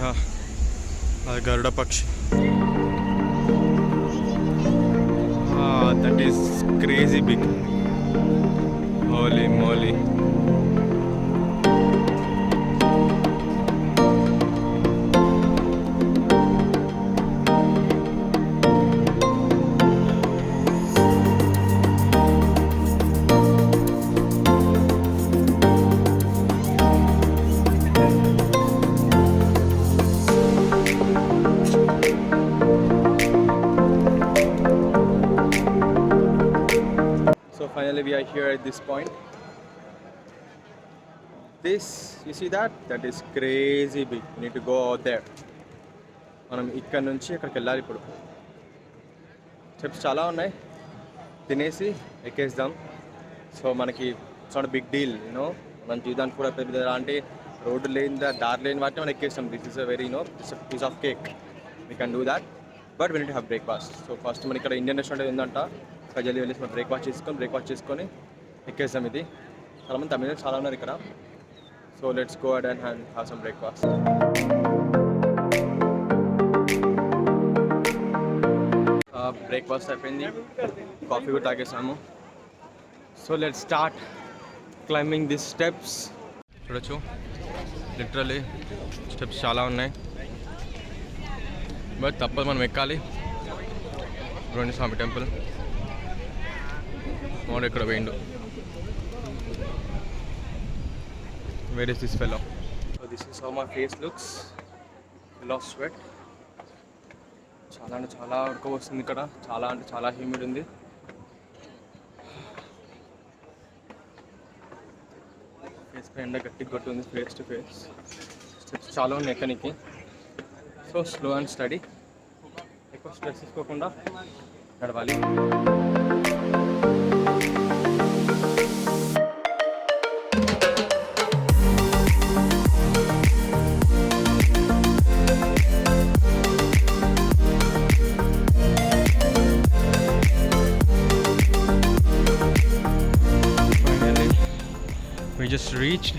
Yeah, అది గరుడ పక్షి. That is crazy big. Holy moly. So finally we are here at this point. This, you see that? That is crazy big. We need to go out there. మనం ఇక్కడ నుంచి అక్కడికి వెళ్ళాలి ఇప్పుడు. Steps చాలా ఉన్నాయి, తినేసి ఎక్కేద్దాం. సో మనకి it's not big deal you know. మన జీవితానికి కూడా పెద్ద అంటే రోడ్డు లేని దారి లేని వాటిని మనం ఎక్కేస్తాం. This is a very this piece of cake. We can do that, but we need to have breakfast. So first మన ఇక్కడ ఇండియన్ రెస్టారెంట్ ఉందంట, ఇక్కడ జల్దీ వెళ్ళేసి మనం బ్రేక్ఫాస్ట్ చేసుకొని ఎక్కేస్తాం. ఇది చాలామంది తమిళ చాలా ఉన్నారు ఇక్కడ. So let's go ahead and have some breakfast. Breakfast అయిపోయింది, కాఫీ కూడా తాగేసాము. So let's start climbing this steps. చూడొచ్చు, లిటరలీ స్టెప్స్ చాలా ఉన్నాయి, బట్ తప్పదు మనం ఎక్కాలి. సుబ్రహ్మణ్య స్వామి టెంపుల్ మోడ్ ఇక్కడ పోయిండు. Where is this fellow? So this is how my face looks. Full of sweat. చాలా అంటే చాలా ఉడక వస్తుంది ఇక్కడ, చాలా అంటే చాలా హ్యూమిడ్ ఉంది. ఫేస్ పై ఎండ గట్టిగా కొట్టుంది, ఫేస్ టు ఫేస్. స్టెప్స్ చాలా ఉన్నాయి ఎక్కనికి. సో స్లో అండ్ స్టడీ, ఎక్కువ స్ట్రెస్ తీసుకోకుండా నడవాలి. We just reached.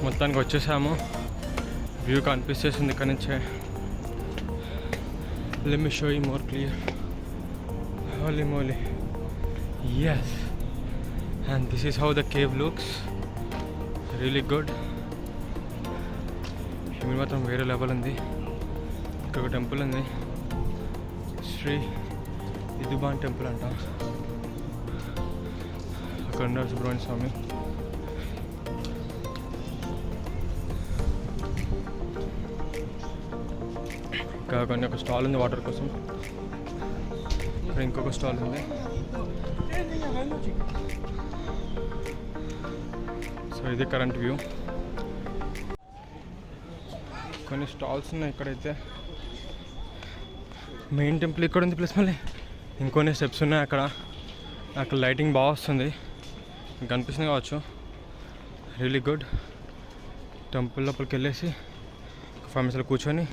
మొత్తానికి వచ్చేసాము. వ్యూ కనిపిస్తుంది ఇక్కడ నుంచే. Let me show you more clear. Holy moly. Yes. And this is how the cave looks. Really good. Humid మాత్రం వేరే లెవెల్ ఉంది. ఇక్కడ ఒక టెంపుల్ ఉంది, శ్రీ ఇదుబాన్ టెంపుల్ అంట. అక్కడ ఉన్నారు సుబ్రహ్మణ్య స్వామి. ఇక్కడ కొన్ని ఒక స్టాల్ ఉంది వాటర్ కోసం. ఇక్కడ ఇంకొక స్టాల్ ఉంది. సో ఇది కరెంట్ వ్యూ. కొన్ని స్టాల్స్ ఉన్నాయి ఇక్కడైతే. మెయిన్ టెంపుల్ ఇక్కడ ఉంది, ప్లస్ మళ్ళీ ఇంకొన్ని స్టెప్స్ ఉన్నాయి అక్కడ. అక్కడ లైటింగ్ బాగా వస్తుంది, కనిపిస్తుంది కావచ్చు. Really good. టెంపుల్ లోపలికి వెళ్ళేసి 5 నిమిషాలు కూర్చొని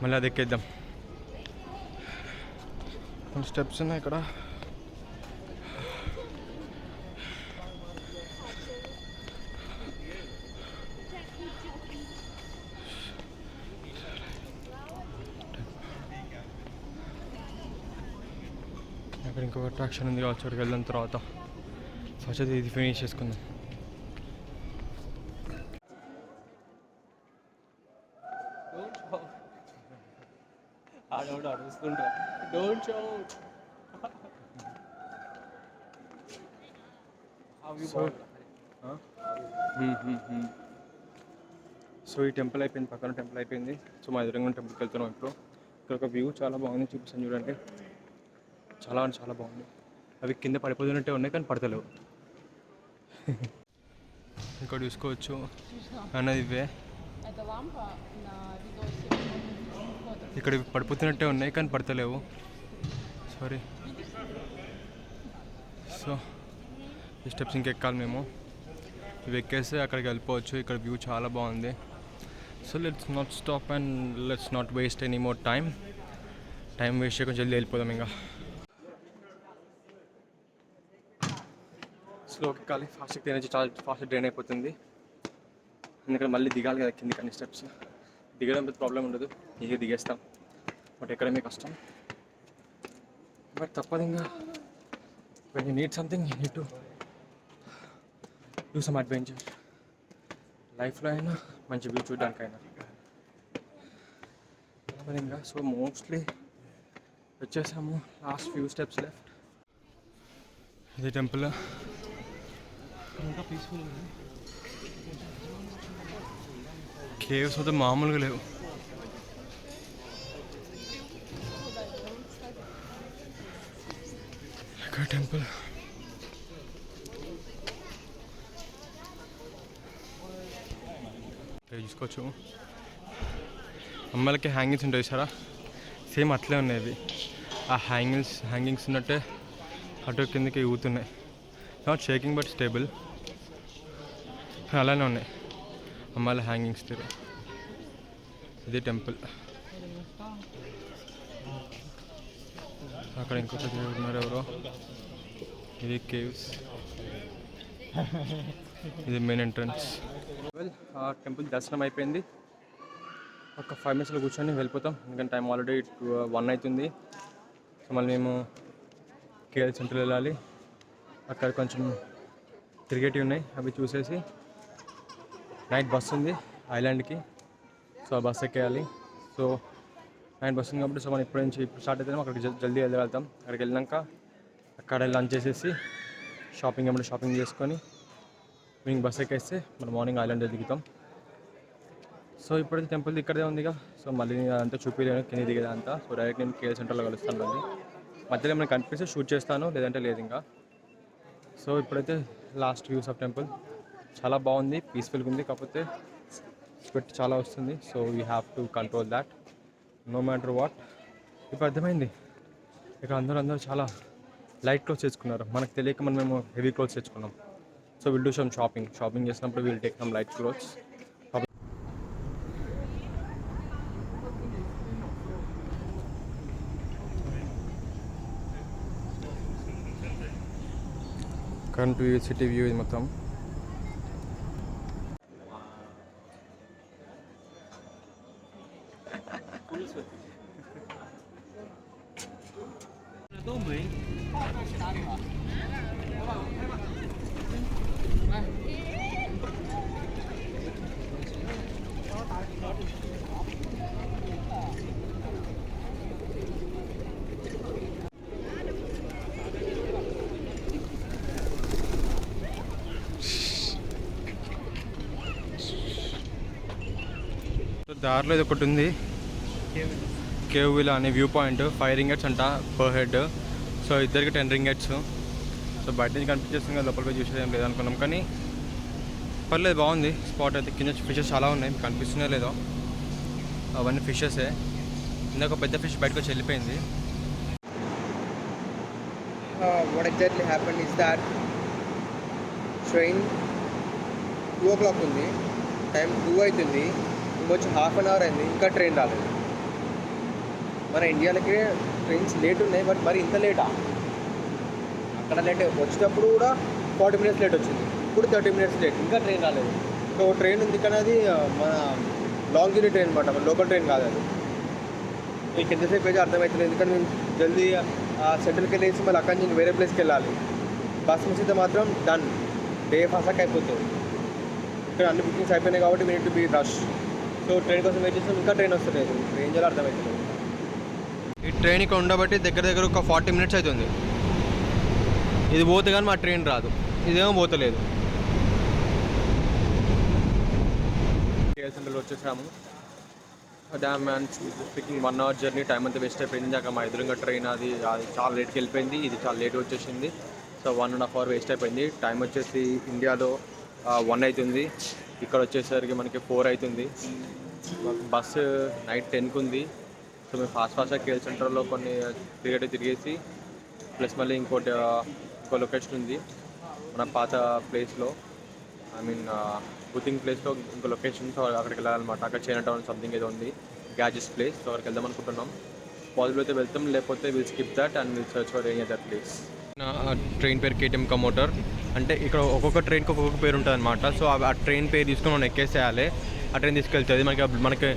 మళ్ళీ అది ఎక్కేద్దాం. కొన్ని స్టెప్స్ ఉన్నాయి ఇక్కడ. అక్కడ ఇంకొక అట్రాక్షన్ ఉంది కావచ్చు, అక్కడికి వెళ్ళిన తర్వాత ఫస్ట్ అయితే ఇది ఫినిష్ చేసుకుందాం. Don't shout. How you bought? So ఈ టెంపుల్ అయిపోయింది, పక్కన టెంపుల్ అయిపోయింది. సో మా ఎదురుగా టెంపుల్కి వెళ్తున్నాం ఇప్పుడు. ఇక్కడ ఒక వ్యూ చాలా బాగుంది, చూపిస్తాను చూడండి. చాలా అంటే చాలా బాగుంది. అవి కింద పడిపోతున్నట్టే ఉన్నాయి కానీ పడతలేవు. ఇక్కడ చూసుకోవచ్చు అన్నది ఇవే. ఇక్కడ పడిపోతున్నట్టే ఉన్నాయి కానీ పడతలేవు. సారీ. సో ఈ స్టెప్స్ ఇంకెక్కాలి మేము. ఇవి ఎక్కేస్తే అక్కడికి వెళ్ళిపోవచ్చు. ఇక్కడ వ్యూ చాలా బాగుంది. So let's not stop and let's not waste any more time waste చేయకుండా జల్దీ వెళ్ళిపోదాం. ఇంకా స్లో ఎక్కాలి, ఫాస్ట్ ఎనర్జీ చాలా ఫాస్ట్ డ్రైన్ అయిపోతుంది. ఎందుకంటే మళ్ళీ దిగాలి కదా కింది కానీ స్టెప్స్. దిగడం పెద్ద ప్రాబ్లం ఉండదు, ఇక దిగేస్తాం. బట్ ఎక్కడమే కష్టం. బట్ తప్పదు ఇంకా. When you need something you need to do some adventure. లైఫ్లో అయినా మంచి వ్యూ చూడడానికైనా తప్పదు ఇంకా. సో మోస్ట్లీ వచ్చేసాము, లాస్ట్ ఫ్యూ స్టెప్స్ లెఫ్ట్. ఇది టెంపుల్ ఇంకా పీస్ఫుల్ ఉంది. కేవ్స్ అయితే మామూలుగా లేవు. ఇక్కడ టెంపుల్ చూసుకోవచ్చు. అమ్మాయిలకి హ్యాంగింగ్స్ ఉంటాయి సారా, సేమ్ అట్లే ఉన్నాయి అవి. ఆ హ్యాంగింగ్స్ ఉన్నట్టే అటు కిందకి ఊగుతున్నాయి. Not shaking but stable. అలానే ఉన్నాయి అమ్మాయిల హ్యాంగింగ్స్ తీరు. ఇది టెంపుల్. అక్కడ ఇంకొక దేవుడు ఉన్నారు ఎవరో. ఇది కేవ్స్, ఇది మెయిన్ ఎంట్రన్స్. ఆ టెంపుల్ దర్శనం అయిపోయింది. ఒక 5 minutesలో కూర్చొని వెళ్ళిపోతాం, ఎందుకంటే టైం ఆల్రెడీ 1 అవుతుంది. సో మళ్ళీ మేము కేఎల్ సెంటర్ వెళ్ళాలి. అక్కడ కొంచెం తిరిగేటివి ఉన్నాయి, అవి చూసేసి నైట్ బస్ ఉంది ఐలాండ్కి. సో ఆ బస్ ఎక్కేయాలి. సో నైట్ బస్ ఉంది కాబట్టి సో మనం ఇప్పుడు స్టార్ట్ అయితే అక్కడికి జల్దీ వెళ్ళగలుగుతాం. అక్కడికి వెళ్ళినాక అక్కడ లంచ్ చేసేసి షాపింగ్ ఏమంటే షాపింగ్ చేసుకొని ఈవినింగ్ బస్ ఎక్కేస్తే మనం మార్నింగ్ ఐలాండ్ దిగుతాం. సో ఇప్పుడైతే టెంపుల్ ఇక్కడే ఉందిగా, సో మళ్ళీ అదంతా చూపించలేను కింద దిగేదంతా. సో డైరెక్ట్ నేను కేఎల్ సెంటర్లో కలుస్తాను. మళ్ళీ మధ్యలో ఏమైనా కనిపిస్తే షూట్ చేస్తాను, లేదంటే లేదు ఇంకా. సో ఇప్పుడైతే లాస్ట్ వ్యూస్ ఆఫ్ టెంపుల్ చాలా బాగుంది, పీస్ఫుల్గా ఉంది. కాకపోతే స్వెట్ చాలా వస్తుంది. So we have to control that no matter what. ఇప్పుడు అర్థమైంది, ఇక్కడ అందరూ చాలా లైట్ క్లోత్స్ తెచ్చుకున్నారు. మనకు తెలియక మేము హెవీ క్లోత్స్ తెచ్చుకున్నాం. So will do some shopping చేసినప్పుడు will take some light clothes. Current view, city view ఇది మొత్తం. దారిలో ఇది ఒకటి ఉంది, కేవ్ విలా అనే వ్యూ పాయింట్. 5 ringgits అంట పర్ హెడ్. సో ఇద్దరికి 10 ringgits. సో బయట నుంచి కనిపించేస్తుంది, లోపలికి చూసేది ఏం లేదనుకున్నాం, కానీ పర్లేదు బాగుంది స్పాట్ అయితే. కింద ఫిషెస్ చాలా ఉన్నాయి, మీకు కనిపిస్తున్నాయో లేదో, అవన్నీ ఫిషెసే. ఇందాక ఒక పెద్ద ఫిష్ బయటకు వచ్చి వెళ్ళిపోయింది. What exactly happened is that train 2 o'clock ఉంది, టైం 2 అవుతుంది, ఇంకొచ్చి 1/2 hour అయింది, ఇంకా ట్రైన్ రాలేదు. మన ఇండియాలకి ట్రైన్స్ లేట్ ఉన్నాయి, బట్ మరి ఇంత లేటా? అక్కడ లేట్ వచ్చేటప్పుడు కూడా 40 minutes లేట్ వచ్చింది, ఇప్పుడు 30 minutes లేట్, ఇంకా ట్రైన్ రాలేదు. సో ట్రైన్ ఉంది కానీ అది మన లాంగ్ జర్నీ ట్రైన్ అనమాట, మన లోకల్ ట్రైన్ కాదు అది. మీకు ఎంతసేపు అయితే అర్థమవుతుంది, ఎందుకంటే మేము జల్దీ సెంటర్కి వెళ్ళేసి మళ్ళీ అక్కడి నుంచి వేరే ప్లేస్కి వెళ్ళాలి. బస్ మిస్ అయితే మాత్రం డన్, డే ఫాస్ట్గా అయిపోతుంది. ఇక్కడ అన్ని బుకింగ్స్ అయిపోయినాయి కాబట్టి we need to be rush. So train కోసం వెయిట్ చేస్తాం, ఇంకా ట్రైన్ వస్తలేదు, ఏం చేయాలో అర్థమవుతుంది. ఈ ట్రైన్ ఇక్కడ ఉండబట్టి దగ్గర ఒక 40 minutes అవుతుంది. ఇది పోతే కానీ మా ట్రైన్ రాదు, ఇదేమో పోతలేదు. కేఎల్ సెంటర్లో వచ్చేసాము. Dam man speaking 1 hour journey, time అంతా వేస్ట్ అయిపోయింది. ఇంకా మా ఎదురుగా ట్రైన్ అది చాలా లేట్కి వెళ్ళిపోయింది, ఇది చాలా లేట్ వచ్చేసింది. సో 1.5 hour వేస్ట్ అయిపోయింది. టైం వచ్చేసి ఇండియాలో 1 అవుతుంది, ఇక్కడ వచ్చేసరికి మనకి 4 అవుతుంది. బస్సు నైట్ 10కి ఉంది. సో మేము ఫాస్ట్గా కేఎల్ సెంటర్లో కొన్ని తిరిగేసి ప్లస్ మళ్ళీ ఇంకో లొకేషన్ ఉంది మన పాత ప్లేస్లో, ఐ మీన్ బుకింగ్ ప్లేస్లో ఇంకో లొకేషన్. సో అక్కడికి వెళ్ళాలన్నమాట. అక్కడ చైనా టౌన్ సంథింగ్ ఏదో ఉంది, గ్యాజెస్ ప్లేస్. సో అక్కడికి వెళ్దాం అనుకుంటున్నాం. పాసిబుల్ అయితే వెళ్తాం, లేకపోతే will skip that and will search for any other place. Train పేరు కేటీఎం కమోటర్. అంటే ఇక్కడ ఒక్కొక్క ట్రైన్కి ఒక్కొక్క పేరు ఉంటుంది అనమాట. సో ఆ ట్రైన్ పేరు తీసుకొని మనం ఎక్కేసేయాలి. ఆ ట్రైన్ తీసుకెళ్తుంది. మనకి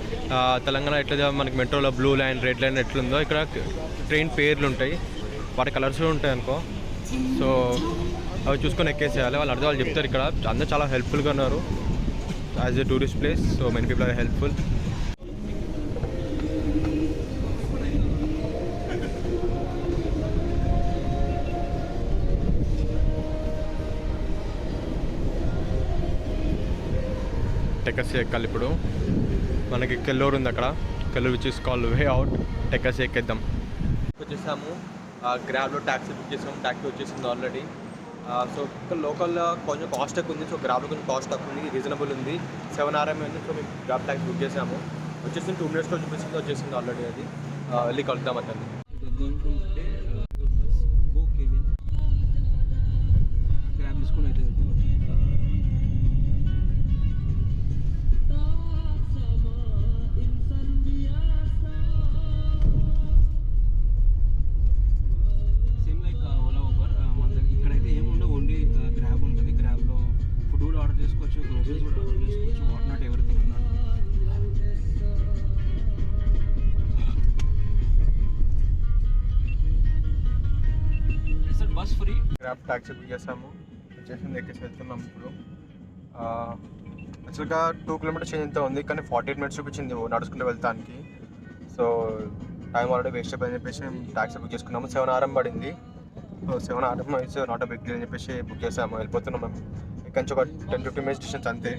తెలంగాణ ఎట్లా మనకి మెట్రోలో బ్లూ లైన్, రెడ్ లైన్ ఎట్లుందో ఇక్కడ ట్రైన్ పేర్లు ఉంటాయి, వాటి కలర్స్ ఉంటాయి అనుకో. సో అవి చూసుకొని ఎక్కేసేయాలి. వాళ్ళు చెప్తారు. ఇక్కడ అందరూ చాలా హెల్ప్ఫుల్గా ఉన్నారు as a tourist place. So many people are helpful. టెక్కసి ఎక్కాలి ఇప్పుడు. మనకి కెల్లూరు ఉంది అక్కడ, కెల్లూరు which is called way out. టెక్కసి ఎక్కేద్దాం. వచ్చేసాము. గ్రాబ్లో ట్యాక్సీ బుక్ చేసాము, ట్యాక్సీ వచ్చేసింది ఆల్రెడీ. సో ఇక్కడ లోకల్ కొంచెం కాస్ట్ ఎక్కువ ఉంది. సో గ్రాబ్లో కొంచెం కాస్ట్ తక్కువ ఉంది, రీజనబుల్ ఉంది, 7 RM ఉంది. సో మేము గ్రాబ్ ట్యాక్సీ బుక్ చేసాము. వచ్చేసింది 2 minutesలో చూపిస్తుంది, వచ్చేసింది ఆల్రెడీ. అది వెళ్ళి కలుద్దాం అతన్ని. గ్రాబ్ ట్యాక్సీ బుక్ చేసాము, వచ్చేసింది, ఎక్కేసి వెళ్తున్నాం ఇప్పుడు. యాక్చువల్గా 2 kilometers చేంజ్ ఎంత ఉంది, కానీ 48 minutes చూపించింది నడుచుకుంటూ వెళ్తానికి. సో టైం ఆల్రెడీ వేస్ట్ అయిపోయిందని చెప్పేసి మేము ట్యాక్సీ బుక్ చేసుకున్నాము. 7 RM పడింది. So 7 RM is not a big deal అని చెప్పేసి బుక్ చేసాము. వెళ్ళిపోతున్నాం మేము. ఇక్కడ నుంచి ఒక 10-15 minutes డిస్టెన్స్ అంతే.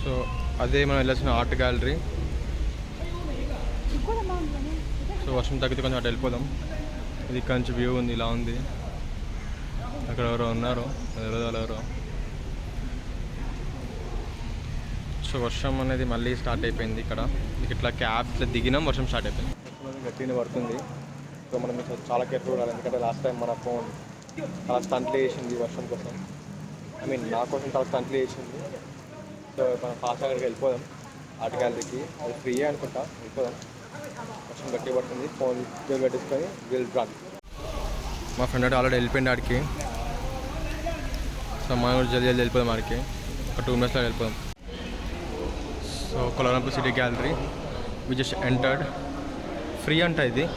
సో అదే మనం వెళ్ళాల్సిన ఆర్ట్ గ్యాలరీ. సో వర్షం తగ్గితే కొంచెం అటు వెళ్ళిపోదాం. ఇది ఇక్కడ నుంచి వ్యూ ఉంది, ఇలా ఉంది. అక్కడ ఎవరో ఉన్నారు, ఎవరో. సో వర్షం అనేది మళ్ళీ స్టార్ట్ అయిపోయింది ఇక్కడ. ఇట్లా క్యాబ్ ఇట్లా దిగినాం, వర్షం స్టార్ట్ అయిపోయింది. గట్టిగా పడుతుంది. సో మనం చాలా కేర్ఫుల్ ఉండాలి, ఎందుకంటే లాస్ట్ టైం మన ఫోన్ చాలా స్టంట్లు వేసింది వర్షం కోసం. నా కోసం చాలా స్టంట్లు వేసింది. సో మనం ఫాస్ట్ అక్కడికి వెళ్ళిపోదాం ఆర్ట్ గ్యాలరీకి. అది ఫ్రీ అనుకుంటా, వెళ్ళిపోదాం. వర్షం గట్టిగా పడుతుంది. ఫోన్ పెట్టేసుకొని విల్ రన్. మా ఫ్రెండ్ అయితే ఆల్రెడీ వెళ్ళిపోయింది ఆడికి. సో మనం జల్దీ వెళ్ళిపోదాం ఆడికి. ఒక 2 minutesలో వెళ్ళిపోదాం. So Columbus city gallery we just entered. Free అంట ఇది.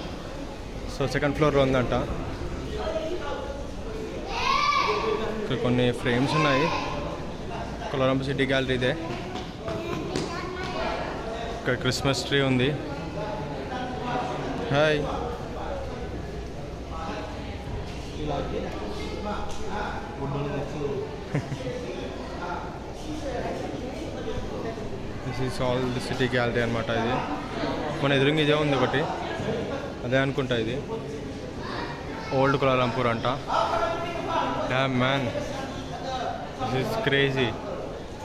సో 2nd floorలో ఉందంట. ఇక్కడ కొన్ని ఫ్రేమ్స్ ఉన్నాయి. కొలంబస్ సిటీ గ్యాలరీ ఇదే. ఇక్కడ క్రిస్మస్ ట్రీ ఉంది. Hi, this is all the city gallery అనమాట. ఇది మన ఎదురుగా ఇదే ఉంది ఒకటి, అదే అనుకుంటా ఇది ఓల్డ్ కులాలంపూర్ అంట. Man this is crazy.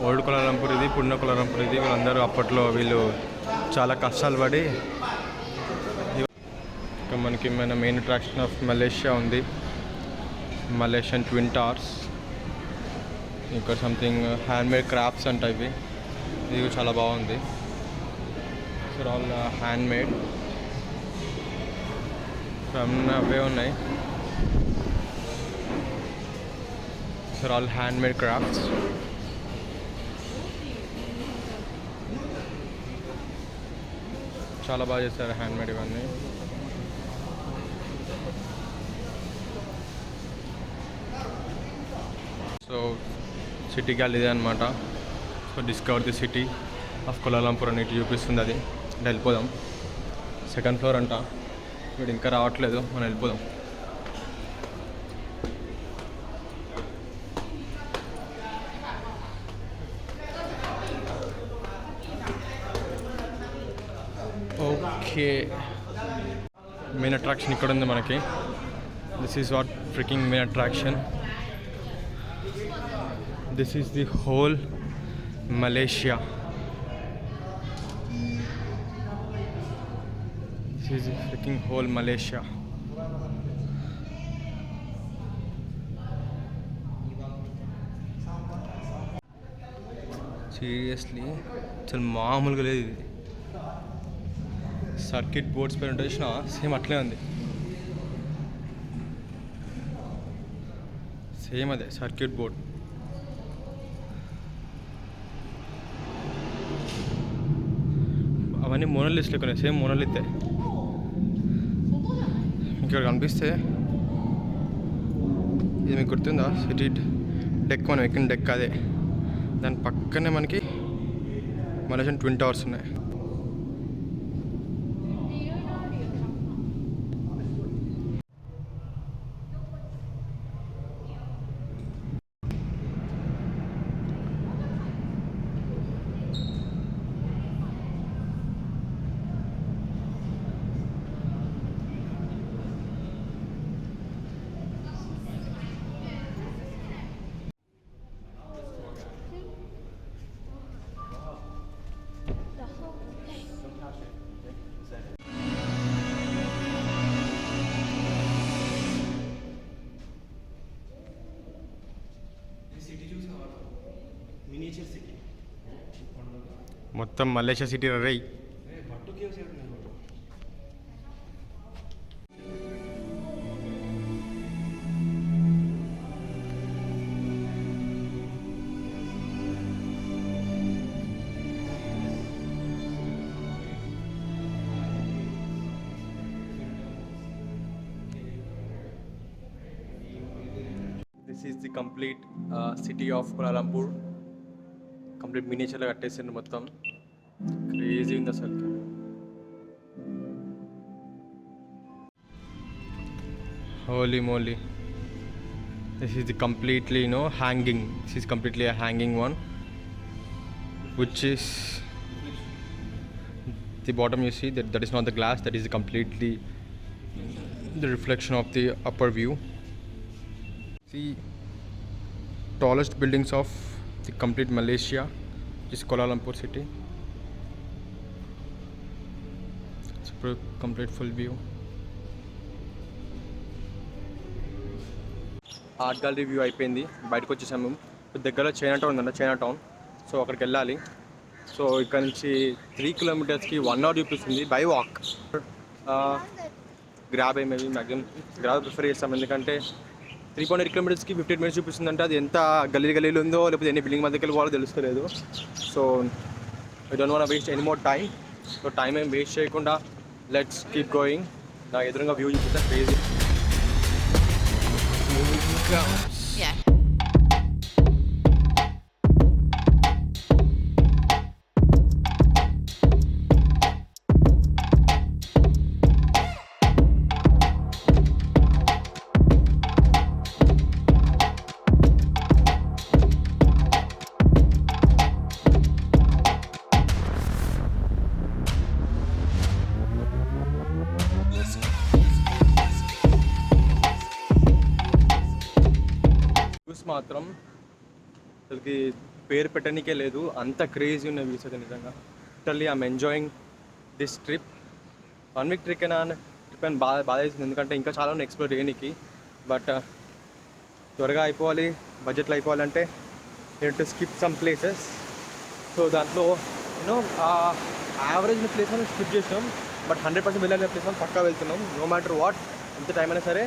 Old కులాలంపూర్ ఇది, పున్న కులాలంపూర్ ఇది. వీళ్ళందరూ అప్పట్లో వీళ్ళు చాలా కష్టాలు పడి. ఇంకా మనకి మన మెయిన్ అట్రాక్షన్ ఆఫ్ మలేషియా ఉంది, మలేషియన్ ట్విన్ టవర్స్. ఇక్కడ సంథింగ్ హ్యాండ్మేడ్ క్రాఫ్ట్స్ అంట ఇవి. ఇది చాలా బాగుంది. సో ఆల్ హ్యాండ్మేడ్ అవే ఉన్నాయి. So all handmade crafts. చాలా బాగా చేస్తారు హ్యాండ్మేడ్ ఇవన్నీ. సో సిటీ గ్యాలరీ ఇదే అనమాట. So discover the city of కులాలంపూర్ అని ఇటు చూపిస్తుంది. అది అంటే వెళ్ళిపోదాం. సెకండ్ ఫ్లోర్ అంట. వీడు ఇంకా రావట్లేదు, మనం వెళ్ళిపోదాం. ఓకే, మెయిన్ అట్రాక్షన్ ఇక్కడ ఉంది మనకి. This is what freaking main attraction. This is the whole Malaysia. This is the freaking whole Malaysia. Seriously అసలు మామూలుగా లేదు ఇది. సర్క్యూట్ బోర్డ్స్ పైన ఉంటుంది చూసినా, సేమ్ అట్లే ఉంది. సేమ్ అదే సర్క్యూట్ బోర్డ్. అవన్నీ మోనోలిస్ట్ లెక్క, సేమ్ మోనోలితే. ఇక్కడ కనిపిస్తే ఇది మీకు గుర్తుందా, సిటీ డెక్, మనం ఎక్కిన డెక్ అదే. దాని పక్కనే మనకి మలేషియన్ ట్విన్ టవర్స్ ఉన్నాయి. మొత్తం మలేషియా సిటీ రై. This is the complete city of Kuala Lumpur. Complete మినియేచర్లో కట్టేసిండు మొత్తం. క్రేజీ ఉంది అసలు. Holy moly. This is the completely hanging. This is completely a hanging one, which is the bottom. You see that is not the glass, that is completely the reflection of the upper view. See, tallest buildings of the complete Malaysia is Kuala Lumpur city. It's a complete full view. Art gallery view అయిపోయింది, బయటకు వచ్చేసాము. దగ్గరలో China town ఉందంట, China town. So అక్కడికి వెళ్ళాలి. So ఇక్కడ నుంచి 3 కిలోమీటర్స్కి 1 hour చూపిస్తుంది by walk. Grab maybe maximum grab prefer చేస్తాం, ఎందుకంటే 3.8 kilometers 15 minutes చూపిస్తుందంటే అది ఎంత గల్లీలు ఉందో లేకపోతే ఎన్ని బిల్డింగ్ మధ్యకి వెళ్ళిపోవాలో తెలుస్తలేదు. So I don't want waste any more time. So time ఏం వేస్ట్ చేయకుండా లెట్స్ కీప్ గోయింగ్. నా ఎదురుగా వ్యూ చూపిస్తా, క్రేజీ. Yeah. వ్యూస్ మాత్రం అసలుకి పేరు పెట్టడానికే లేదు, అంత క్రేజీ ఉన్న వ్యూస్ అయితే నిజంగా. Literally I'm enjoying this trip. 1 week trip అని బాధ వేసింది, ఎందుకంటే ఇంకా చాలా ఉన్నాయి ఎక్స్ప్లోర్ చేయడానికి. బట్ త్వరగా అయిపోవాలి, బడ్జెట్లో అయిపోవాలంటే నేను to skip some places. So దాంట్లో యూనో యావరేజ్ ప్లేస్ మనం స్కిప్ చేసినాం, బట్ 100% వెళ్ళాలి ప్లేస్ మనం పక్కా వెళ్తున్నాం. నో మ్యాటర్ వాట్, ఎంత టైం అయినా సరే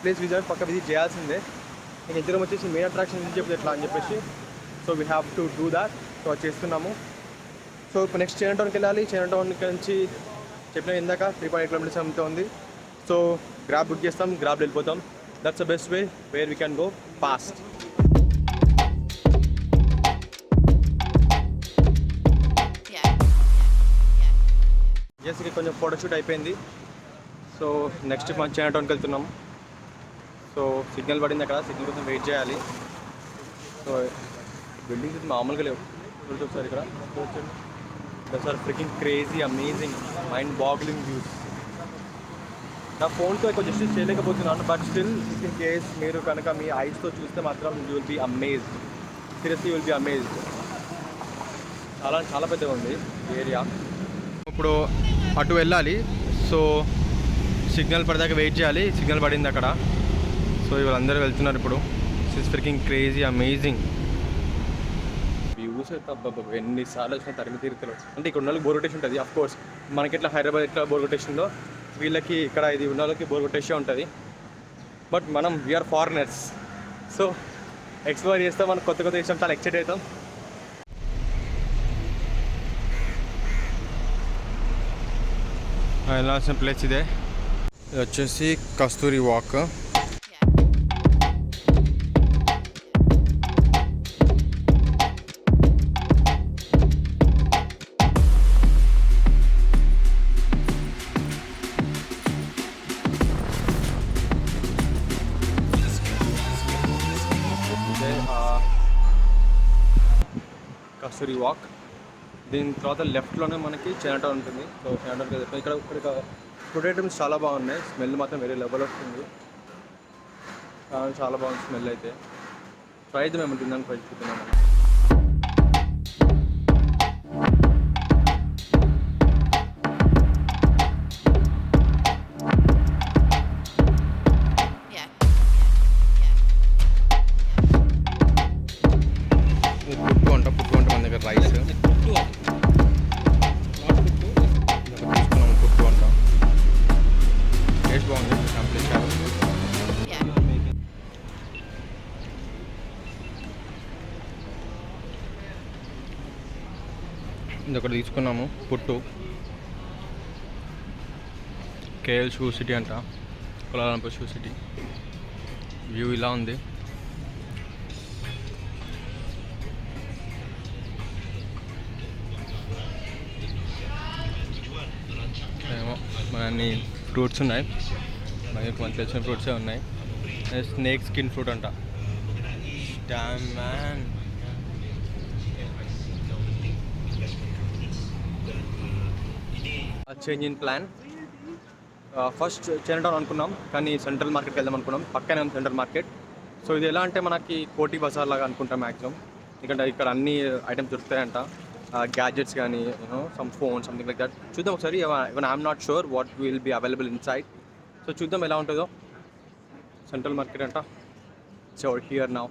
ప్లేస్ పక్కా విజిట్ చేయాల్సిందే. నేను ఇద్దరం వచ్చేసి మెయిన్ అట్రాక్షన్ విజిట్ చెప్పి ఎట్లా అని చెప్పేసి, so we have to do that. So అది చేస్తున్నాము. సో ఇప్పుడు నెక్స్ట్ చైనా టౌన్కి వెళ్ళాలి. చైనా టౌన్ నుంచి చెప్పిన ఇందాక 3.8 కిలోమీటర్స్ అంతా ఉంది. సో గ్రాబ్ బుక్ చేస్తాం, గ్రాబ్లో వెళ్ళిపోతాం. That's the best way where we can go fast. Just కొంచెం ఫోటోషూట్ అయిపోయింది. సో నెక్స్ట్ మనం చైనా టౌన్కి వెళ్తున్నాం. సో సిగ్నల్ పడింది అక్కడ, సిగ్నల్ కోసం వెయిట్ చేయాలి. సో బిల్డింగ్స్ మామూలుగా లేవు, చూడొచ్చు ఒకసారి ఇక్కడ చూడండి. That's are freaking crazy amazing mind boggling views. నా ఫోన్తో ఎక్కువ జస్టిస్ చేయలేకపోతున్నాను, బట్ స్టిల్ ఇన్ కేస్ మీరు కనుక మీ ఐస్తో చూస్తే మాత్రం you will be amazed. Seriously you will be amazed. చాలా చాలా పెద్దగా ఉంది ఏరియా. ఇప్పుడు అటు వెళ్ళాలి. సో సిగ్నల్ పడదాకా వెయిట్ చేయాలి. సిగ్నల్ పడింది అక్కడ. సో వీళ్ళందరూ వెళ్తున్నారు ఇప్పుడు. It's freaking crazy amazing views అయితే అబ్బా ఎన్నిసార్లు వచ్చినా తరిమి తీరుతలు. అంటే ఇక్కడ ఉన్న వాళ్ళకి బోర్ కొట్టేసి ఉంటుంది. అఫ్ కోర్స్ మనకి ఎట్లా హైదరాబాద్ ఎట్లా బోర్ కొట్టేసిందో వీళ్ళకి ఇక్కడ ఇది ఉన్న వాళ్ళకి బోర్ కొట్టేసే ఉంటుంది. బట్ మనం వీఆర్ ఫారినర్స్, సో ఎక్స్ప్లోర్ చేస్తాం, మనం కొత్త చేస్తాం, చాలా ఎక్సైట్ అవుతాం. వెళ్ళాల్సిన ప్లేస్ ఇదే. ఇది వచ్చేసి కస్తూరి వాక్. కస్తూరి వాక్. దీని తర్వాత లెఫ్ట్లోనే మనకి చైనా టౌన్ ఉంటుంది. సో చైనా టౌన్కి ఇక్కడ ఫుడ్ ఐటమ్స్ చాలా బాగున్నాయి. స్మెల్ మాత్రం వేరే లెవెల్ వస్తుంది, చాలా బాగుంది స్మెల్ అయితే. ట్రై అయితే మేము తిన్నాను, ట్రై చూస్తున్నాము. పుట్టు అంట మన దగ్గర రైస్ బాగుంది. కంప్లీట్ ఇది ఒకటి తీసుకున్నాము పుట్టు. కేఎల్ షూ సిటీ అంట, కోలాలంపూర్ షూ సిటీ. వ్యూ ఇలా ఉంది. ఏమో మన అన్ని ఫ్రూట్స్ ఉన్నాయి, మనకి మనకు తెలిసిన ఫ్రూట్సే ఉన్నాయి. స్నేక్ స్కిన్ ఫ్రూట్ అంట. Damn man. Change in plan. First Chinatown అనుకున్నాం, కానీ సెంట్రల్ మార్కెట్కి వెళ్దాం అనుకున్నాం. పక్కనే ఉంది సెంట్రల్ మార్కెట్. సో ఇది ఎలా అంటే మనకి కోటి బజార్ లాగా అనుకుంటాం మ్యాక్సిమం. ఎందుకంటే ఇక్కడ అన్ని ఐటమ్స్ దొరుకుతాయంట, గ్యాడ్జెట్స్ కానీ you know some phone something like that. చూద్దాం ఒకసారి. Even I'm not sure what will be available inside. So చూద్దాం ఎలా ఉంటుందో. సెంట్రల్ మార్కెట్ అంట. So here now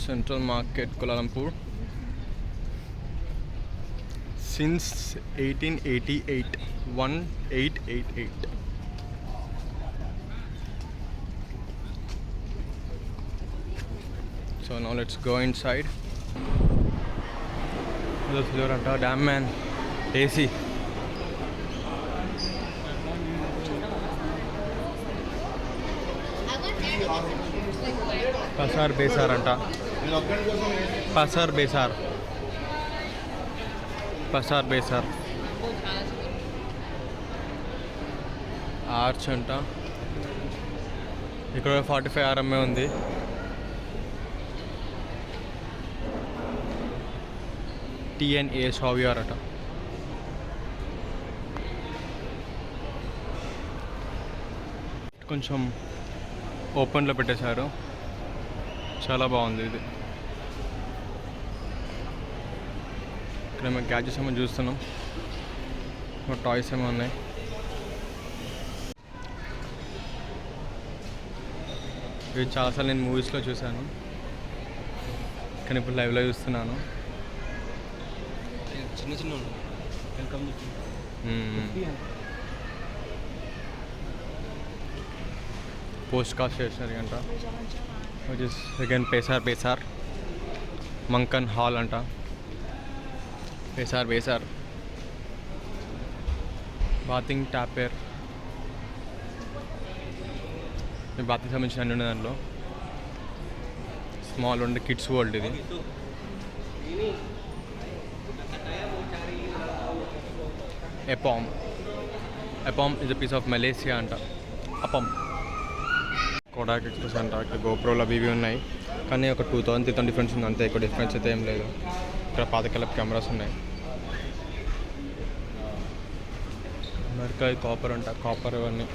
central market Kuala Lumpur since 1888. 1888. So now let's go inside. This is your damn man AC. పసార్ బేసార్ అంట. పసార్ బేసార్, పసార్ బేసార్. Arch అంట. ఇక్కడ 45 RMA ఉంది. TNA సావియర్ అట. కొంచెం ఓపెన్లో పెట్టేశారు. చాలా బాగుంది ఇది. ఇక్కడ మేము గ్యాడ్జెట్స్ ఏమో చూస్తున్నాం. టాయ్స్ ఏమో ఉన్నాయి. ఇవి చాలాసార్లు నేను మూవీస్లో చూశాను, కానీ ఇప్పుడు లైవ్లో చూస్తున్నాను. చిన్న చిన్న పోస్ట్ కాస్ట్ స్టేషనరీ అంట, విచ్ ఇస్ అగైన్ పేసార్ మంకన్ హాల్ అంట. పేసార్ బాతింగ్ ట్యాపేర్, మీ బాతింగ్ సంబంధించిన అన్ని ఉన్నాయి దాంట్లో. స్మాల్ ఉండే కిడ్స్ వరల్డ్ ఇది. ఎపామ్ is a piece of Malaysia అంట. అపమ్ కోడాక్ ఎక్స్ప్రెస్ అంట. ఇక్కడ గోప్రోలు అవి ఇవి ఉన్నాయి, కానీ ఒక 2000-3000 డిఫరెన్స్ ఉంది అంతే. ఎక్కువ డిఫరెన్స్ అయితే ఏం లేదు. ఇక్కడ పాతకాలపు కెమెరాస్ ఉన్నాయి. అమెరికా కాపర్ అంట, కాపర్ ఇవన్నీ.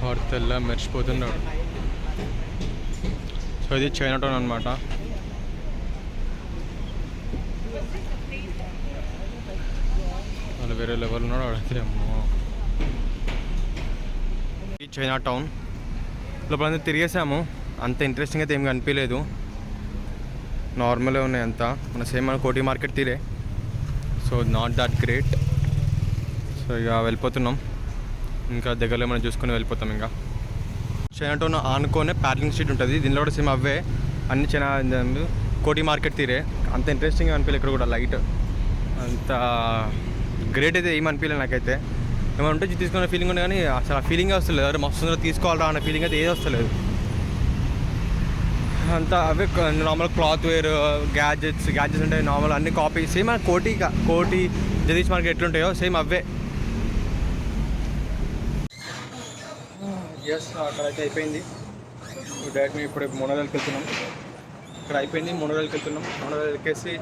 వాడు తెల్ల మెరిచిపోతున్నాడు. సో ఇది చైనా టౌన్ అనమాట. వాళ్ళు వేరే లెవెల్ ఉన్నాడు అడిగితే. అమ్మో, ఈ చైనా టౌన్ లోపల తిరిగేసాము. అంత ఇంట్రెస్టింగ్ అయితే ఏం కనిపించలేదు, నార్మల్గా ఉన్నాయి అంతా. మన సేమ్ మన కోటి మార్కెట్ తీరే, so not that great. So ఇక వెళ్ళిపోతున్నాం. ఇంకా దగ్గరలో మనం చూసుకొని వెళ్ళిపోతాం. ఇంకా చైనా టౌన్ ఆనుకోనే ప్యాడ్లింగ్ స్ట్రీట్ ఉంటుంది. దీనిలో కూడా సేమ్ అవే అన్ని చైనా కోటి మార్కెట్ తీరే. అంత ఇంట్రెస్టింగ్ అనిపించలేదు ఇక్కడ కూడా. లైట్ అంత గ్రేట్ అయితే ఏమి అనిపించలేదు నాకైతే. ఏమైనా ఉంటే తీసుకునే ఫీలింగ్ ఉంది, కానీ అసలు ఆ ఫీలింగ్ వస్తలేదు. ఎవరు మస్తు తీసుకోవాలా అన్న ఫీలింగ్ అయితే ఏది వస్తలేదు. అంతా అవే నార్మల్ క్లాత్ వేర్, గ్యాడ్జెట్స్ అంటే నార్మల్ అన్ని కాపీ. సేమ్ మన కోటి జగదీష్ మార్కెట్ ఎట్లుంటాయో సేమ్ అవే. ఎస్, అక్కడైతే అయిపోయింది. డైరెక్ట్ మేము ఇప్పుడు మోనోరేల్కి వెళ్తున్నాం. ఇక్కడ అయిపోయింది, మోనోరేల్కి వెళ్తున్నాం. మోనోరేల్ ఎక్కేసి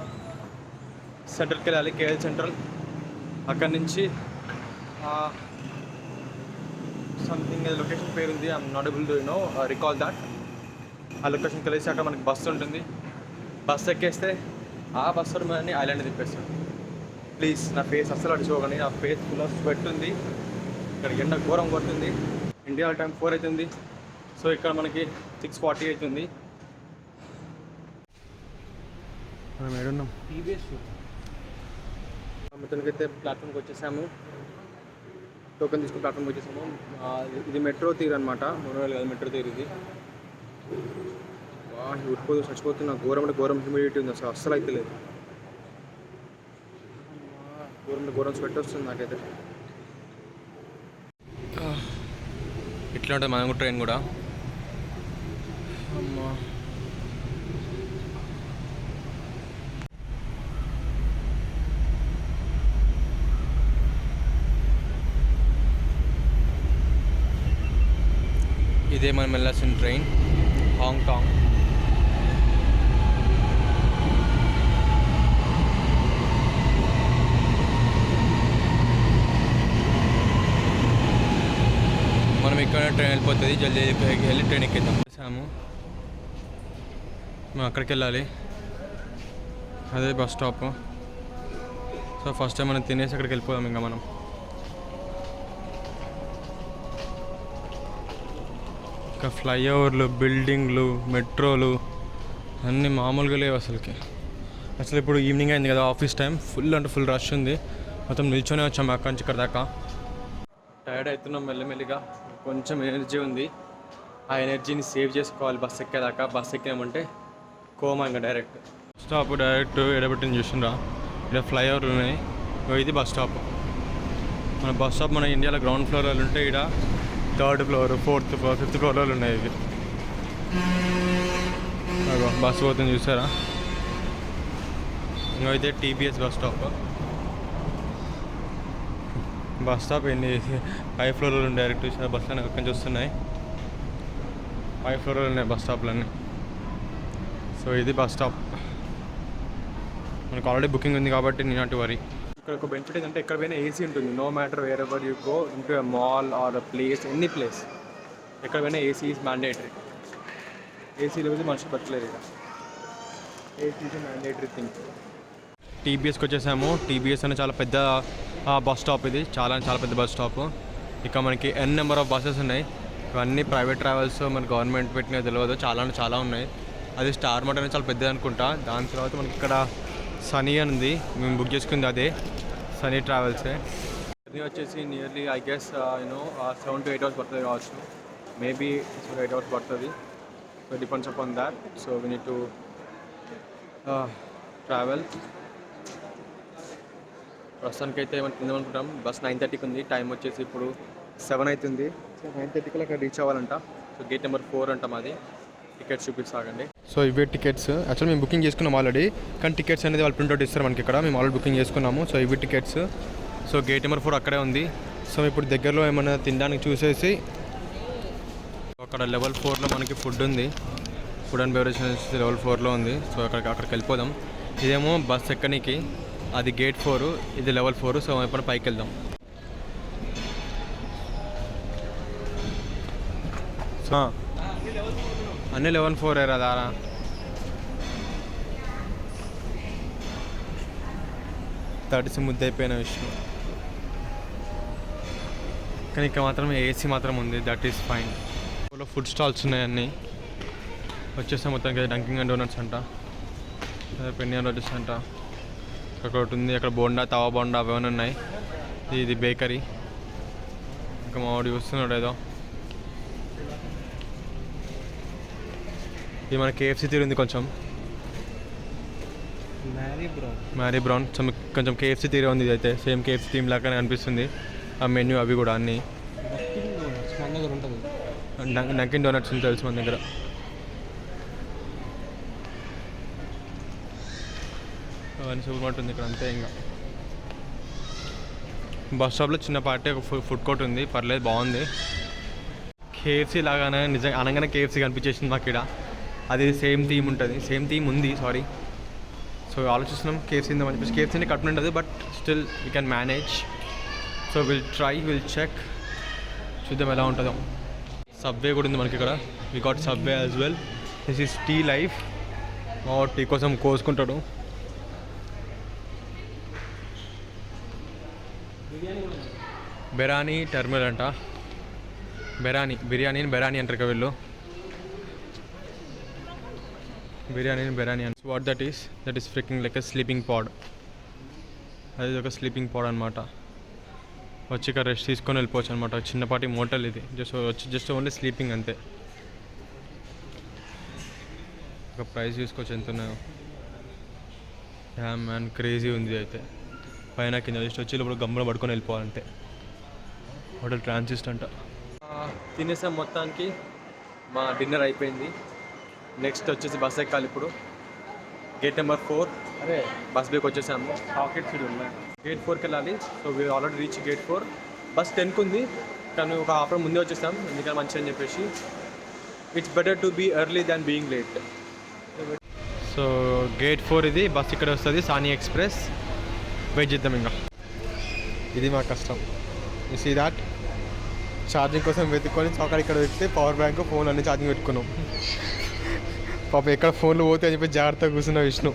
సెంట్రల్కి వెళ్ళాలి, కేఎల్ సెంట్రల్. అక్కడి నుంచి సంథింగ్ లొకేషన్ పేరు ఉంది, I'm not able to recall that. ఆ లొకేషన్కి వెళ్ళేసి అక్కడ మనకి బస్సు ఉంటుంది. బస్సు ఎక్కేస్తే ఆ బస్సు మనని ఐలాండ్ తిప్పేస్తాం. ప్లీజ్ నా ఫేస్ అస్సలు అడిచుకోకండి, నా ఫేస్ ఫుల్ ఆఫ్ స్వెట్ ఉంది. ఇక్కడ ఎండ ఘోరం కొడుతుంది. ఇండియా టైం 4 అవుతుంది. సో ఇక్కడ మనకి 6:40 అవుతుంది. మనం ఏడున్నాం? మొత్తానికైతే ప్లాట్ఫామ్కి వచ్చేసాము. టోకెన్ తీసుకుని ప్లాట్ఫామ్కి వచ్చేసాము. ఇది మెట్రో తీరు అనమాట, మోనోరేల్ కాదు, మెట్రో తీరు ఇది. ఉడిపోదు, చచ్చిపోతున్నా. ఘోరం అంటే ఘోరం హ్యూమిడిటీ ఉంది, అసలు అయితే లేదు. ఘోరం స్వెట్ వస్తుంది నాకైతే. ఇట్లా ఉంటుంది మనం ట్రైన్ కూడా. అమ్మా, ఇదే మనం వెళ్ళాల్సిన ట్రైన్, హాంకాంగ్. మనం ఇక్కడ ట్రైన్ వెళ్ళిపోతుంది, జల్దీ వెళ్ళి ట్రైన్ ఎక్కిద్దాం. చేసాము, మేము అక్కడికి వెళ్ళాలి. అదే bus stop. So first time మనం తినేసి అక్కడికి వెళ్ళిపోదాం. ఇంకా మనం ఇంకా ఫ్లైఓవర్లు, బిల్డింగ్లు, మెట్రోలు అన్నీ మామూలుగా లేవు అసలుకి. అసలు ఇప్పుడు ఈవినింగ్ అయింది కదా, ఆఫీస్ టైం. ఫుల్ అంటే ఫుల్ రష్ ఉంది. మొత్తం నిల్చొనే వచ్చాము అక్కడి నుంచి ఇక్కడ దాకా. టైర్డ్ అవుతున్నాం మెల్లమెల్లిగా. కొంచెం ఎనర్జీ ఉంది, ఆ ఎనర్జీని సేవ్ చేసుకోవాలి బస్ ఎక్కేదాకా. బస్ ఎక్కినామంటే కోమా ఇంకా డైరెక్ట్. స్టాప్ డైరెక్ట్ ఎడబెట్టింది చూసిండ్రా, ఇక్కడ ఫ్లైఓవర్లు ఉన్నాయి. ఇది బస్ స్టాప్. మన బస్ స్టాప్ మన ఇండియాలో గ్రౌండ్ ఫ్లోర్లో ఉంటే ఇక్కడ 3rd floor, 4th floor, 5th ఫ్లోర్లో ఉన్నాయి ఇవి. బస్సు పోతుంది చూసారా. ఇంకైతే TBS bus stop. Bus stop ఎన్ని 5 ఫ్లోర్లు ఉన్నాయి. డైరెక్ట్ బస్సులు అన్నీ అక్కడి నుంచి వస్తున్నాయి. 5 ఫ్లోర్లు ఉన్నాయి బస్ స్టాప్లన్నీ. సో ఇది బస్ స్టాప్. మనకు ఆల్రెడీ బుకింగ్ ఉంది కాబట్టి నీ నాట్ వరీ. ఇక్కడ ఒక బెనిఫిట్ ఏంటంటే ఎక్కడ పోయినా ఏసీ ఉంటుంది. No matter wherever you go into a mall or a place, any place, ఎక్కడ పోయినా ఏసీ ఈజ్ మ్యాండేటరీ. ఏసీ లేకపోతే మనుషులు బతకలేరు ఇక్కడ. AC is mandatory thing. టీబీఎస్కి వచ్చేసాము. టీబీఎస్ అనే చాలా పెద్ద బస్ స్టాప్ ఇది, చాలా పెద్ద బస్ స్టాప్. ఇక మనకి ఎన్ నెంబర్ ఆఫ్ బస్సెస్ ఉన్నాయి. ఇవన్నీ ప్రైవేట్ ట్రావెల్స్, మన గవర్నమెంట్ పెట్టినవి తెలియదు, చాలా ఉన్నాయి. అది స్టార్ మార్ట్ అనేది చాలా పెద్దది అనుకుంటా. దాని తర్వాత మనకి ఇక్కడ సనీ అని ఉంది, మేము బుక్ చేసుకుంది అదే సనీ ట్రావెల్సే. జర్నీ వచ్చేసి nearly I guess 7 to 8 hours పడుతుంది కావచ్చు. మేబీ 8 hours పడుతుంది. So depends upon that. So we need to travel. ప్రస్తుతానికి అయితే మనం తిందామనుకుంటాం. బస్ 9:30కి ఉంది. టైం వచ్చేసి ఇప్పుడు 7 అవుతుంది. సో 9:30కి అక్కడ రీచ్ అవ్వాలంట. సో గేట్ నెంబర్ 4 అంట మాది. టికెట్స్ చూపిస్తాగండి. సో ఇవే టికెట్స్. యాక్చువల్లీ మేము బుకింగ్ చేసుకున్నాం ఆల్రెడీ, కానీ టికెట్స్ అనేది వాళ్ళు ప్రింట్అవుట్ ఇస్తారు మనకి ఇక్కడ. మేము ఆల్రెడీ బుకింగ్ చేసుకున్నాము. సో ఇవి టికెట్స్. సో గేట్ నెంబర్ 4 అక్కడే ఉంది. సో ఇప్పుడు దగ్గరలో ఏమైనా తినడానికి చూసేసి అక్కడ లెవెల్ 4లో మనకి ఫుడ్ ఉంది. ఫుడ్ అండ్ బెవరేజ్ లెవెల్ 4లో ఉంది. సో అక్కడికి వెళ్ళిపోదాం. ఇదేమో బస్ ఎక్కనికి, అది గేట్ 4, ఇది లెవెల్ 4. సో ఎప్పుడు పైకి వెళ్దాం. సో అన్నీ లెవెల్ 4 దారా. తడిసి ముద్దయిపోయిన విషయం. కానీ ఇక్కడ మాత్రం ఏసీ మాత్రం ఉంది, that is fine. Food stalls ఉన్నాయి అన్నీ. వచ్చేస్తే మొత్తానికి డంకింగ్ అండ్ డోనట్స్ అంట, పెన్ని అండ్ రోటీస్ అంట. అక్కడ ఒకటి ఉంది, అక్కడ బోండా, తవా బోండా అవన్నీ ఉన్నాయి. ఇది బేకరీ. ఇంకా మావాడు చూస్తున్నాడు ఏదో. ఇది మన కేఎఫ్సీ తీరు ఉంది కొంచెం. మ్యారీ బ్రౌన్ కొంచెం కేఎఫ్సీ తీరే ఉంది. ఇది అయితే సేమ్ కేఎఫ్సీ థీమ్ లాగానే అనిపిస్తుంది. ఆ మెన్యూ అవి కూడా అన్నీ. డంకిన్ డోనట్స్ అని తెలుసు మన దగ్గర. అవన్నీ సూపర్ మార్కెట్ ఉంది ఇక్కడ అంతే. ఇంకా బస్ స్టాప్లో చిన్నపాటి ఒక ఫుడ్ కోర్ట్ ఉంది, పర్లేదు బాగుంది. కేఎఫ్సీ లాగానే నిజంగా అనగానే కేఎఫ్సీ కనిపించేసింది మాకు ఇక్కడ. అది సేమ్ థీమ్ ఉంటుంది, సేమ్ థీమ్ ఉంది సారీ. సో ఆలోచిస్తున్నాం కేఎఫ్సీ ఉందామని చెప్పేసి. కేఎఫ్సీని కట్టుకుని ఉంటుంది, but still we can manage. So will check, చూద్దాం ఎలా ఉంటుందో. సబ్వే కూడా ఉంది మనకి ఇక్కడ. We got Subway as well. This is tea life. మా టీ కోసం కోసుకుంటాడు. బెరానీ టర్మినల్ అంట. బిర్యానీ అంటారు కదా వీళ్ళు. బిర్యానీ అని what that is freaking like a sleeping pod. అది ఒక స్లీపింగ్ పాడ్ అనమాట. వచ్చి ఇక్కడ రెస్ట్ తీసుకొని వెళ్ళిపోవచ్చు అనమాట. చిన్నపాటి మోటల్ ఇది. జస్ట్ ఓన్లీ స్లీపింగ్ అంతే. ఒక ప్రైస్ చూసుకోవచ్చు ఎంత ఉన్నాయో. డ్యామ్ మ్యాన్ క్రేజీ ఉంది అయితే. పైన కింద జస్ట్ వచ్చి ఇప్పుడు గమ్మున పడుకొని వెళ్ళిపోవాలంటే. హోటల్ ట్రాన్సిస్ట్ అంట. తినేసాం మొత్తానికి. మా డిన్నర్ అయిపోయింది. నెక్స్ట్ వచ్చేసి బస్ ఎక్కాలి ఇప్పుడు. గేట్ నెంబర్ 4 బస్ బేకి వచ్చేసాము. గేట్ 4కి వెళ్ళాలి. So we already reach gate 4. Bus 10కి ఉంది, కానీ ఒక హాఫ్ అవర్ ముందే వచ్చేసాం. ఎందుకంటే మంచిగా అని చెప్పేసి. It's better to be early than being late. So gate 4 ఇది. బస్ ఇక్కడ వస్తుంది, సానీ ఎక్స్ప్రెస్. వెయిట్ చేద్దాం ఇంకా. ఇది మా కష్టం. You see that. ఛార్జింగ్ కోసం వెతుక్కొని అక్కడ ఇక్కడ వెతికితే పవర్ బ్యాంక్, ఫోన్ అన్ని ఛార్జింగ్ పెట్టుకున్నాం. పాప ఎక్కడ ఫోన్లు పోతే అని చెప్పి జాగ్రత్తగా కూర్చున్న విష్ణు.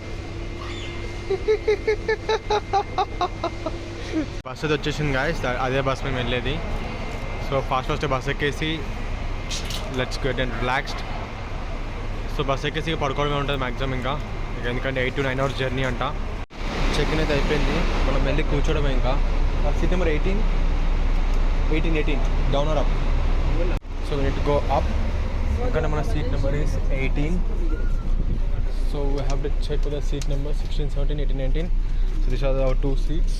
బస్ అది వచ్చేసింది గాయస్. అదే బస్ మేము వెళ్ళేది. సో ఫాస్ట్ బస్ ఎక్కేసి let's get and relaxed. So bus ఎక్కేసి పడుకోవడమే ఉంటుంది మ్యాక్సిమం ఇంకా. ఎందుకంటే 8 to 9 hours జర్నీ అంట. చెక్ ఇన్ అయితే అయిపోయింది. మనం వెళ్ళి కూర్చోవడమే ఇంకా. Seat number 18 down or up. So we need to go up. ఎందుకంటే మన seat number is 18. So we have to check the seat number 16, 17, 18, 19. So this are our 2 seats.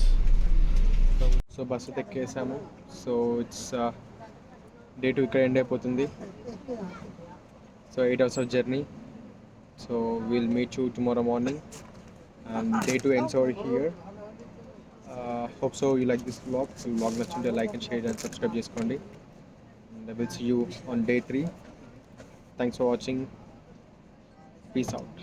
So bus ఎక్కేసాము. So it's day 2 ఇక్కడ end అయిపోతుంది. So 8 hours of journey. So we'll meet you tomorrow morning. And day 2 ends over here. Hope so you like this vlog. So vlog nachunte like and share and subscribe cheskondi. And I will see you on day 3. Thanks for watching. Peace out.